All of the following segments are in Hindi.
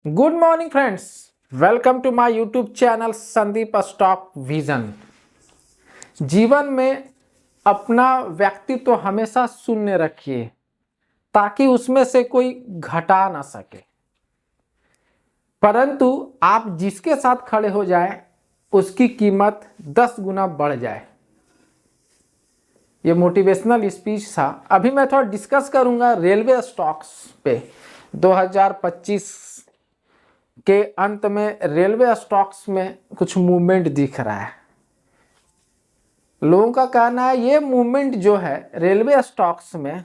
Good morning friends, welcome to my YouTube channel Sandeep stock vision. जीवन में अपना व्यक्तित्व हमेशा शून्य रखिए ताकि उसमें से कोई घटा ना सके, परंतु आप जिसके साथ खड़े हो जाएं उसकी कीमत 10 गुना बढ़ जाए। ये मोटिवेशनल स्पीच था। अभी मैं थोड़ा डिस्कस करूंगा रेलवे स्टॉक्स पे। 2025 के अंत में रेलवे स्टॉक्स में कुछ मूवमेंट दिख रहा है। लोगों का कहना है ये मूवमेंट जो है रेलवे स्टॉक्स में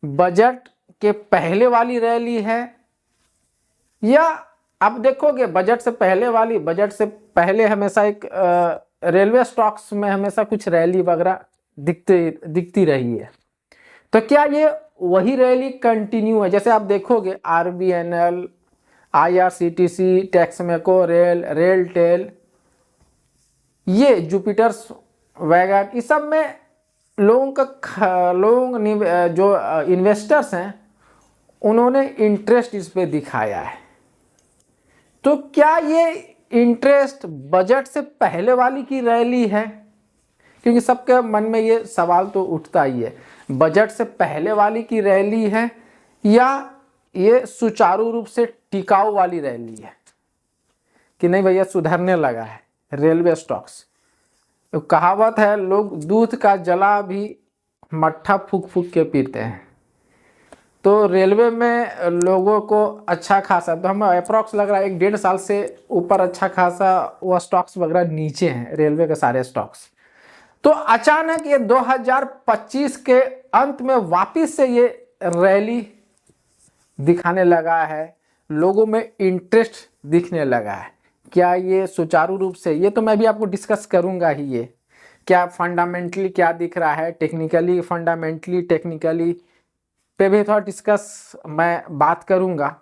बजट के पहले वाली रैली है, या आप देखोगे बजट से पहले हमेशा एक रेलवे स्टॉक्स में हमेशा कुछ रैली वगैरह दिखती रही है। तो क्या ये वही रैली कंटिन्यू है? जैसे आप देखोगे RVNL, IRCTC, Texmaco rail, RailTel, ये जुपिटर्स वैगन, इस सब में जो इन्वेस्टर्स हैं उन्होंने इंटरेस्ट इस पे दिखाया है। तो क्या ये इंटरेस्ट बजट से पहले वाली की रैली है? क्योंकि सबके मन में ये सवाल तो उठता ही है, बजट से पहले वाली की रैली है या ये सुचारू रूप से टिकाऊ वाली रैली है कि नहीं भैया सुधरने लगा है रेलवे स्टॉक्स। तो कहावत है, लोग दूध का जला भी मट्ठा फूक फूक के पीते हैं। तो रेलवे में लोगों को अच्छा खासा, तो हम अप्रॉक्स लग रहा है 1-1.5 साल से ऊपर अच्छा खासा वो स्टॉक्स वगैरह नीचे हैं, रेलवे के सारे स्टॉक्स। तो अचानक ये 2025 के अंत में वापस से ये रैली दिखाने लगा है, लोगों में इंटरेस्ट दिखने लगा है। क्या ये सुचारू रूप से, ये तो मैं भी आपको डिस्कस करूंगा ही, ये क्या फंडामेंटली क्या दिख रहा है, टेक्निकली फंडामेंटली टेक्निकली पे भी थोड़ा डिस्कस मैं बात करूंगा।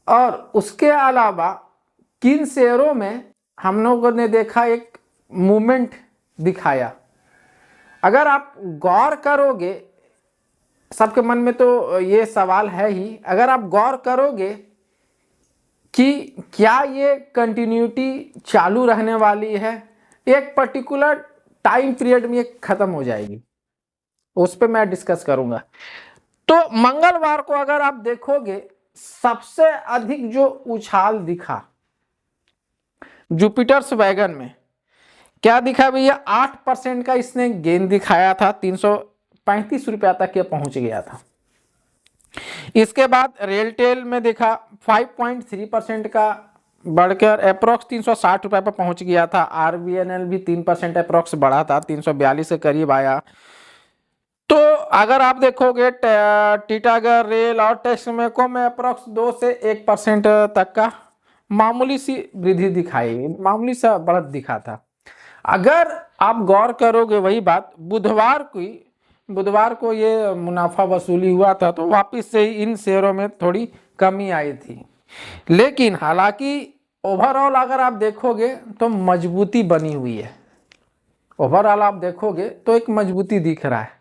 और उसके अलावा किन शेयरों में हम लोगों ने देखा एक मूवमेंट दिखाया। अगर आप गौर करोगे, सबके मन में तो ये सवाल है ही, अगर आप गौर करोगे कि क्या ये कंटिन्यूटी चालू रहने वाली है, एक पर्टिकुलर टाइम पीरियड में ये खत्म हो जाएगी, उस पर मैं डिस्कस करूंगा। तो मंगलवार को अगर आप देखोगे सबसे अधिक जो उछाल दिखा जुपिटर्स वैगन में, क्या दिखा भैया? 8% का इसने गेन दिखाया था, 335 रुपया तक ये पहुंच गया था। इसके बाद रेलटेल में देखा 5.3% का बढ़कर अप्रोक्स 360 रुपये पर पहुंच गया था। RVNL भी 3% अप्रोक्स बढ़ा था, 342 के करीब आया। तो अगर आप देखोगे टीटागढ़ रेल और टेक्समेको में अप्रोक्स 2 से 1% तक का मामूली सी वृद्धि दिखाई, मामूली सा बढ़त दिखा था। अगर आप गौर करोगे वही बात, बुधवार को ये मुनाफा वसूली हुआ था, तो वापस से इन शेयरों में थोड़ी कमी आई थी। लेकिन हालांकि ओवरऑल अगर आप देखोगे तो मजबूती बनी हुई है। ओवरऑल आप देखोगे तो एक मजबूती दिख रहा है।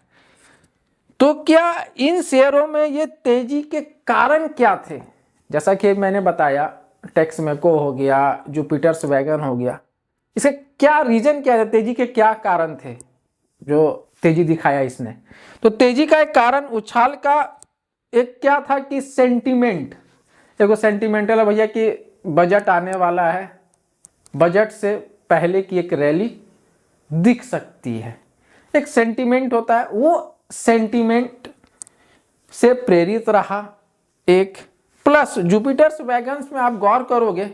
तो क्या इन शेयरों में ये तेजी के कारण क्या थे? जैसा कि मैंने बताया, टेक्समेको हो गया, जुपिटर्स वैगन हो गया, इसे क्या रीजन क्या है, तेजी के क्या कारण थे जो तेजी दिखाया इसने? तो तेजी का एक कारण उछाल का एक क्या था कि सेंटीमेंट, देखो सेंटीमेंटल है भैया कि बजट आने वाला है, बजट से पहले की एक रैली दिख सकती है, एक सेंटीमेंट होता है, वो सेंटीमेंट से प्रेरित रहा एक। प्लस जुपिटर्स वैगन्स में आप गौर करोगे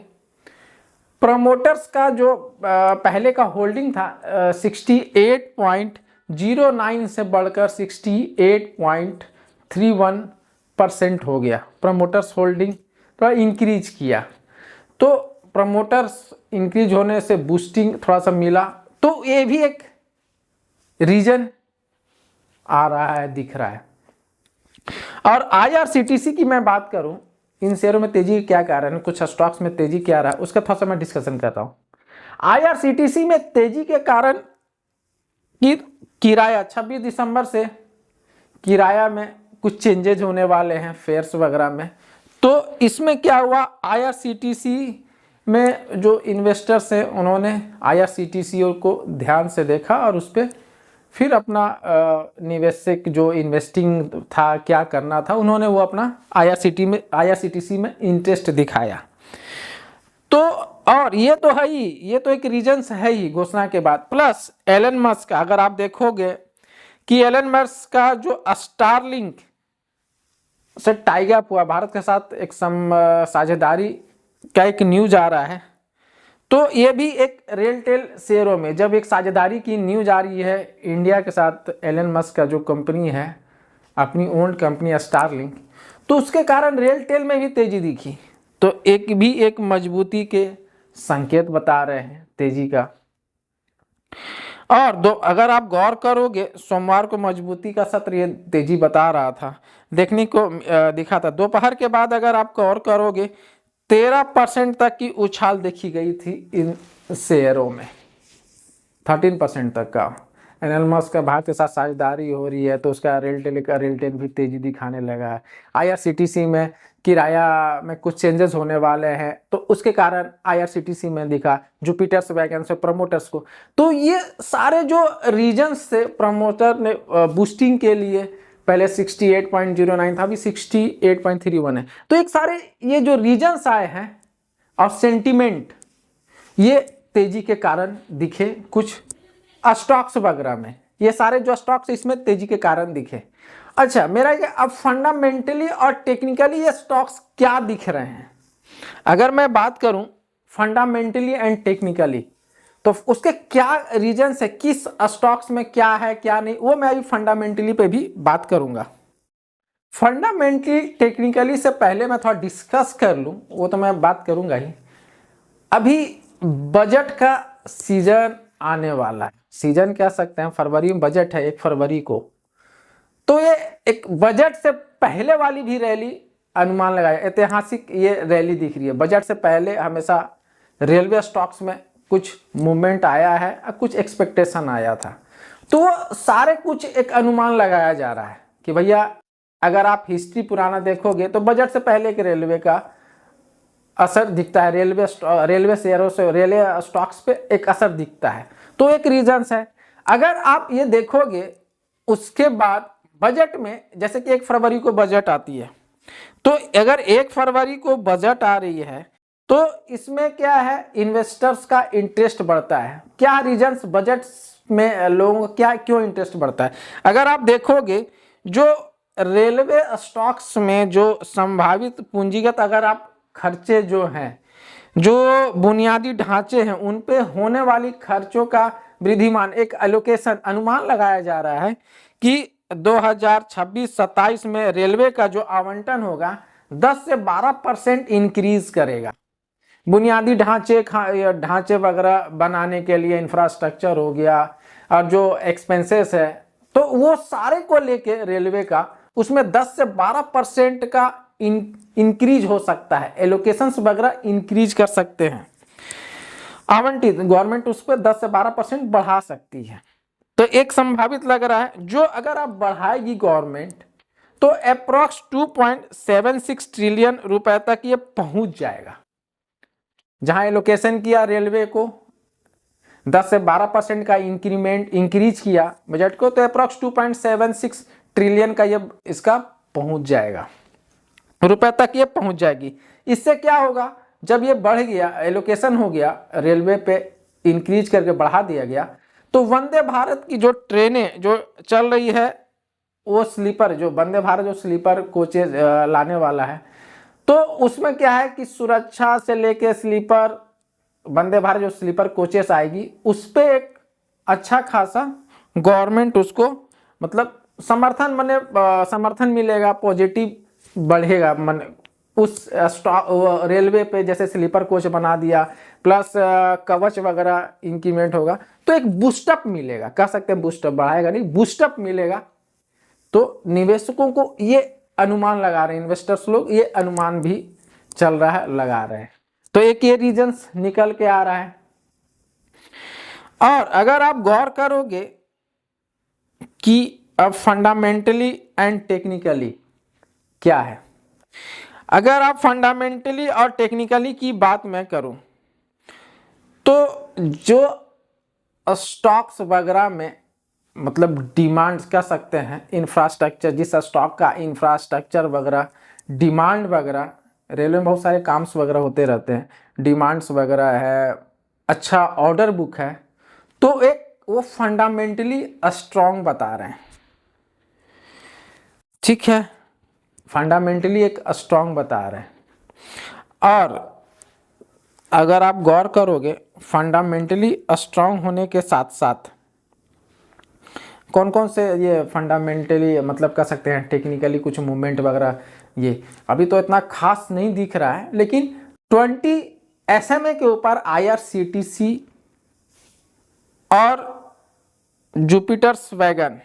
प्रमोटर्स का जो पहले का होल्डिंग था 68.09 से बढ़कर 68.31% हो गया। प्रमोटर्स होल्डिंग थोड़ा इंक्रीज किया, तो प्रमोटर्स इंक्रीज होने से बूस्टिंग थोड़ा सा मिला, तो ये भी एक रीजन आ रहा है, दिख रहा है। और IRCTC की मैं बात करूं, इन शेयरों में तेजी के क्या कारण है, कुछ स्टॉक्स में तेजी क्या रहा है, उसका थोड़ा सा मैं डिस्कशन करता हूं। IRCTC में तेजी के कारण कि किराया 26 दिसंबर से किराया में कुछ चेंजेज होने वाले हैं, फेयर्स वगैरह में। तो इसमें क्या हुआ, आईआरसीटीसी में जो इन्वेस्टर्स हैं उन्होंने आईआरसीटीसी को ध्यान से देखा और उस पर फिर अपना निवेशक जो इन्वेस्टिंग था क्या करना था, उन्होंने वो अपना आईआरसीटीसी में इंटरेस्ट दिखाया। तो और ये तो है ही, ये तो एक रीजंस है ही घोषणा के बाद। प्लस एलन मस्क का, अगर आप देखोगे कि एलन मस्क का जो स्टारलिंक से टाई अप हुआ भारत के साथ, एक साझेदारी का एक न्यूज आ रहा है। तो ये भी एक रेलटेल शेयरों में जब एक साझेदारी की न्यूज आ रही है इंडिया के साथ, एलन मस्क का जो कंपनी है अपनी ओन्ड कंपनी स्टारलिंक, तो उसके कारण रेलटेल में भी तेजी दिखी। तो एक मजबूती के संकेत बता रहे हैं तेजी का। और अगर आप गौर करोगे, सोमवार को मजबूती का सत्र ये तेजी बता रहा था, देखने को दिखा था। दोपहर के बाद अगर आप गौर करोगे 13% तक की उछाल देखी गई थी इन शेयरों में, 13% तक का। एलन मस्क का भारत के साथ साझेदारी हो रही है तो उसका रेलटेल भी तेजी दिखाने लगा है। आईआरसीटीसी में किराया में कुछ चेंजेस होने वाले हैं तो उसके कारण आईआरसीटीसी में दिखा, जुपिटर्स वैगन से प्रमोटर्स को। तो ये सारे जो रीजन्स से प्रमोटर ने बूस्टिंग के लिए, पहले 68.09 था, अभी 68.31 है। तो एक सारे ये जो रीजन्स आए हैं और सेंटिमेंट, ये तेजी के कारण दिखे कुछ स्टॉक्स वगैरह में, ये सारे जो स्टॉक्स इसमें तेजी के कारण दिखे। अच्छा, मेरा ये अब फंडामेंटली और टेक्निकली ये स्टॉक्स क्या दिख रहे हैं, अगर मैं बात करूं फंडामेंटली एंड टेक्निकली, तो उसके क्या रीजन्स है, किस स्टॉक्स में क्या है क्या नहीं, वो मैं अभी फंडामेंटली पे भी बात करूंगा। फंडामेंटली टेक्निकली से पहले मैं थोड़ा डिस्कस कर लूं, वो तो मैं बात करूंगा ही। अभी बजट का सीजन आने वाला है, सीजन कह सकते हैं, फरवरी में बजट है 1 फरवरी को। तो ये एक बजट से पहले वाली भी रैली अनुमान लगाया, ऐतिहासिक ये रैली दिख रही है। बजट से पहले हमेशा रेलवे स्टॉक्स में कुछ मूवमेंट आया है, कुछ एक्सपेक्टेशन आया था, तो वो सारे कुछ एक अनुमान लगाया जा रहा है कि भैया अगर आप हिस्ट्री पुराना देखोगे तो बजट से पहले एक रेलवे का असर दिखता है, रेलवे शेयरों से रेलवे स्टॉक्स पे एक असर दिखता है। तो एक रीजंस है। अगर आप ये देखोगे उसके बाद बजट में, जैसे कि 1 फरवरी को बजट आती है, तो अगर 1 फरवरी को बजट आ रही है तो इसमें क्या है, इन्वेस्टर्स का इंटरेस्ट बढ़ता है। क्या रीजंस बजट में लोगों का क्या क्यों इंटरेस्ट बढ़ता है, अगर आप देखोगे जो रेलवे स्टॉक्स में जो संभावित पूंजीगत अगर आप खर्चे जो हैं, जो बुनियादी ढांचे हैं, उन पे होने वाली खर्चों का वृद्धिमान, एक एलोकेशन अनुमान लगाया जा रहा है कि 2026-27 में रेलवे का जो आवंटन होगा 10 से 12% इंक्रीज करेगा। बुनियादी ढांचे वगैरह बनाने के लिए इंफ्रास्ट्रक्चर हो गया और जो एक्सपेंसेस है, तो वो सारे को लेके रेलवे का उसमें 10 से 12% का इंक्रीज हो सकता है, एलोकेशंस वगैरह इंक्रीज कर सकते हैं, आवंटित गवर्नमेंट उस पर 10 से 12% बढ़ा सकती है। तो एक संभावित लग रहा है, जो अगर आप बढ़ाएगी गवर्नमेंट तो अप्रॉक्स 2.76 ट्रिलियन रुपए तक ये पहुंच जाएगा। जहां एलोकेशन किया रेलवे को 10 से 12% का इंक्रीज किया बजट को, तो अप्रॉक्स 2.76 ट्रिलियन का ये इसका पहुंच जाएगा, रुपए तक ये पहुंच जाएगी। इससे क्या होगा, जब ये बढ़ गया, एलोकेशन हो गया, रेलवे पे इंक्रीज करके बढ़ा दिया गया, तो वंदे भारत की जो ट्रेनें जो चल रही है, वो स्लीपर, जो वंदे भारत जो स्लीपर कोचेज लाने वाला है, तो उसमें क्या है कि सुरक्षा से लेके स्लीपर, वंदे भारत जो स्लीपर कोचेस आएगी उस पे एक अच्छा खासा गवर्नमेंट उसको मतलब समर्थन मिलेगा, पॉजिटिव बढ़ेगा, उस रेलवे पे जैसे स्लीपर कोच बना दिया, प्लस कवच वगैरह इंक्रीमेंट होगा, तो एक बूस्टअप मिलेगा, कह सकते हैं बूस्टअप, बढ़ाएगा नहीं, बूस्टअप मिलेगा। तो निवेशकों को ये अनुमान लगा रहे हैं, इन्वेस्टर्स लोग ये अनुमान भी चल रहा है, लगा रहे हैं। तो एक ये रीजंस निकल के आ रहा है। और अगर आप गौर करोगे कि अब फंडामेंटली एंड टेक्निकली क्या है, अगर आप फंडामेंटली और टेक्निकली की बात मैं करूं तो जो स्टॉक्स वगैरह में मतलब डिमांड्स कह सकते हैं, इंफ्रास्ट्रक्चर, जिस स्टॉक का इंफ्रास्ट्रक्चर वगैरह, डिमांड वगैरह, रेलवे में बहुत सारे काम्स वगैरह होते रहते हैं, डिमांड्स वगैरह है, अच्छा ऑर्डर बुक है, तो एक वो फंडामेंटली स्ट्रॉन्ग बता रहे हैं। ठीक है, फंडामेंटली एक स्ट्रॉन्ग बता रहे हैं। और अगर आप गौर करोगे फंडामेंटली स्ट्रॉन्ग होने के साथ साथ कौन कौन से ये फंडामेंटली मतलब कह सकते हैं टेक्निकली कुछ मूवमेंट वगैरह, ये अभी तो इतना खास नहीं दिख रहा है, लेकिन 20 SMA के ऊपर IRCTC और जुपिटर्स वैगन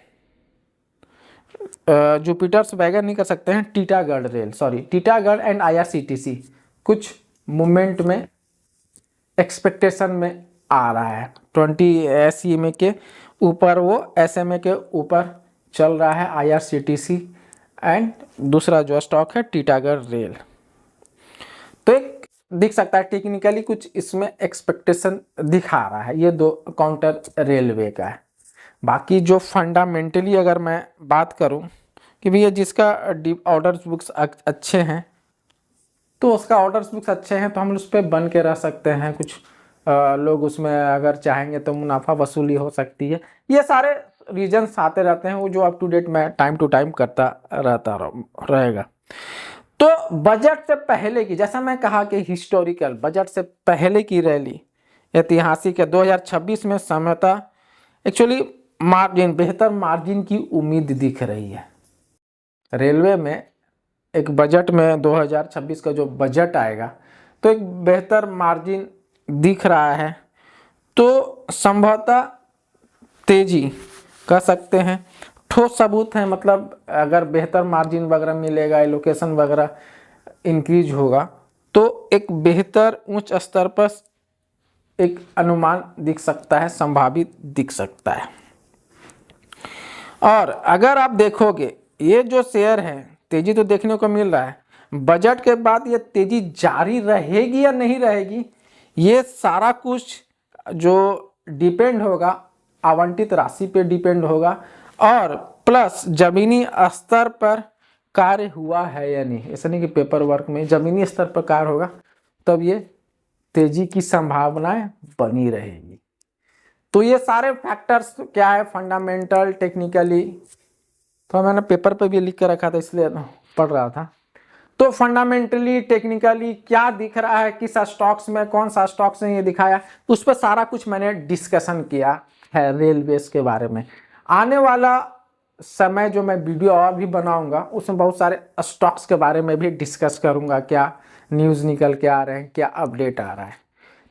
नहीं कर सकते हैं, Titagarh rail, sorry Titagarh and IRCTC कुछ मूवमेंट में एक्सपेक्टेशन में आ रहा है। 20 SMA के ऊपर, वो SMA के ऊपर चल रहा है IRCTC एंड दूसरा जो स्टॉक है टीटागढ़ रेल। तो एक दिख सकता है टेक्निकली कुछ इसमें एक्सपेक्टेशन दिखा रहा है, ये दो काउंटर रेलवे का है। बाकी जो फंडामेंटली अगर मैं बात करूं कि भैया जिसका ऑर्डर्स बुक्स अच्छे हैं तो उसका ऑर्डर्स बुक्स अच्छे हैं तो हम उस पर बन के रह सकते हैं, कुछ लोग उसमें अगर चाहेंगे तो मुनाफा वसूली हो सकती है। ये सारे रीजन्स आते रहते हैं, वो जो अप टू डेट मैं टाइम टू टाइम करता रहता रहेगा। तो बजट से पहले की, जैसा मैं कहा कि हिस्टोरिकल बजट से पहले की रैली ऐतिहासिक है। 2026 में समयता एक्चुअली मार्जिन, बेहतर मार्जिन की उम्मीद दिख रही है रेलवे में। एक बजट में 2026 का जो बजट आएगा तो एक बेहतर मार्जिन दिख रहा है, तो संभवतः तेजी कह सकते हैं, ठोस सबूत है, मतलब अगर बेहतर मार्जिन वगैरह मिलेगा, एलोकेशन वगैरह इंक्रीज होगा तो एक बेहतर उच्च स्तर पर एक अनुमान दिख सकता है, संभावित दिख सकता है। और अगर आप देखोगे ये जो शेयर है तेजी तो देखने को मिल रहा है, बजट के बाद ये तेजी जारी रहेगी या नहीं रहेगी, ये सारा कुछ जो डिपेंड होगा आवंटित राशि पे डिपेंड होगा, और प्लस जमीनी स्तर पर कार्य हुआ है या नहीं। ऐसा नहीं कि पेपर वर्क में, जमीनी स्तर पर कार्य होगा तब ये तेजी की संभावनाएं बनी रहेगी। तो ये सारे फैक्टर्स क्या है, फंडामेंटल, टेक्निकली, तो मैंने पेपर पे भी लिख कर रखा था इसलिए पढ़ रहा था। तो फंडामेंटली, टेक्निकली क्या दिख रहा है, किस स्टॉक्स में, कौन सा स्टॉक्स ने ये दिखाया, उस पर सारा कुछ मैंने डिस्कशन किया है रेलवेज के बारे में। आने वाला समय जो मैं वीडियो और भी बनाऊंगा उसमें बहुत सारे स्टॉक्स के बारे में भी डिस्कस करूंगा, क्या न्यूज़ निकल के आ रहे हैं, क्या अपडेट आ रहा है।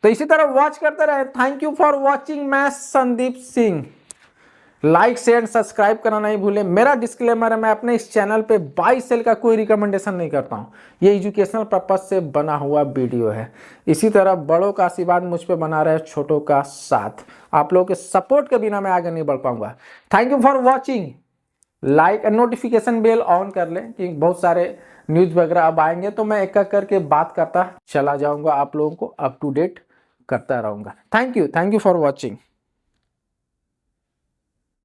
तो इसी तरह वॉच करते रहे। Thank you for watching. मैं Sandeep Singh. Like share subscribe करना नहीं भूलें। मेरा डिस्क्लेमर है, मैं अपने इस चैनल पे बाय सेल का कोई रिकमेंडेशन नहीं करता हूँ, ये एजुकेशनल पर्पज से बना हुआ वीडियो है। इसी तरह बड़ों का आशीर्वाद मुझ पे बना रहे, छोटों का साथ। आप लोगों के सपोर्ट के बिना मैं आगे नहीं बढ़ पाऊंगा। Thank you for watching. Like and notification bell on कर लें कि बहुत सारे न्यूज़ वगैरह अब आएंगे तो मैं एक एक करके बात करता चला जाऊंगा, आप लोगों को अप टू डेट करता रहूंगा। Thank you for watching.